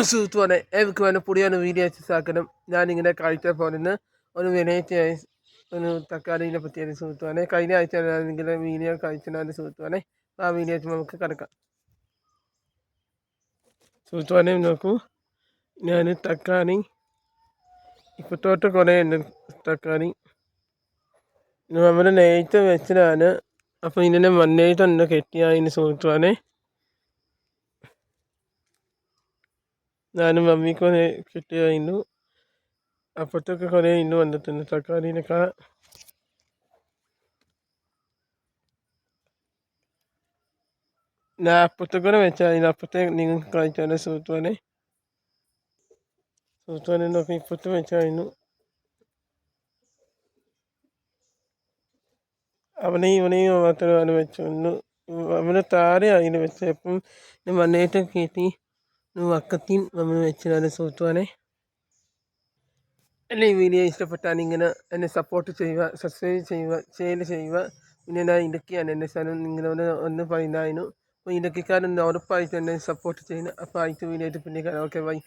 സുഹൃത്തുക്കളെ എനിക്ക് വേണ്ട പുതിയൊരു വീഡിയോ സാക്കണം. ഞാനിങ്ങനെ കഴിച്ച പോലെ ഒരു വെറൈറ്റി ആയി ഒരു തക്കാളിനെ പറ്റിയൊരു സുഹൃത്തുക്കളെ കഴിഞ്ഞ ആഴ്ച ഞാനിങ്ങനെ വീഡിയോ കഴിച്ചതാണ് സുഹൃത്തുക്കളെ. ആ വീഡിയോ നമുക്ക് കിടക്കാം. സുഹൃത്തുക്കളെ നോക്കൂ, ഞാൻ തക്കാളി ഇപ്പോൾ തൊട്ട് കുറേ ഉണ്ട്. തക്കാളി നമ്മൾ നേരത്തെ വെച്ചതാണ്. അപ്പോൾ ഇതിനെ മണ്ണേറ്റൊന്ന് കെട്ടിയായതിന് സുഹൃത്തുക്കളെ ഞാനും മമ്മിക്ക് കിട്ടിയായിരുന്നു. അപ്പുറത്തൊക്കെ കുറേ ഇന്ന് വന്നിട്ടുണ്ട് തക്കാളിനൊക്കെ. ഞാൻ അപ്പുറത്തൊക്കെ വെച്ചാൽ അപ്പുറത്തെ നിങ്ങൾക്ക് കഴിച്ചാൽ സുഹൃത്തുക്കളെ നോക്കി ഇപ്പുറത്ത് വെച്ചായിരുന്നു. ഇവനെയും മാത്രമാണ് വെച്ചു. അവനെ താഴെ അതിന് വെച്ചപ്പം മണ്ണേറ്റം കയറ്റി വക്കത്തിൽ നമ്മൾ വെച്ചതാണ് സുഹൃത്തുക്കളെ. എൻ്റെ ഈ വീഡിയോ ഇഷ്ടപ്പെട്ടാൽ ഇങ്ങനെ എന്നെ സപ്പോർട്ട് ചെയ്യുക, സബ്സ്ക്രൈബ് ചെയ്യുക, ഷെയർ ചെയ്യുക. പിന്നെ ഞാൻ ഇടുക്കിയാണ് എൻ്റെ സ്ഥലം. നിങ്ങളോട് ഒന്ന് പറയുന്നതായിരുന്നു. അപ്പോൾ ഇടുക്കിക്കാരൻ ഉറപ്പായിട്ട് എന്നെ സപ്പോർട്ട് ചെയ്യുന്നു. അപ്പോൾ അടുത്ത വീഡിയോ ആയിട്ട് പിന്നെ കാണാം. Okay, by.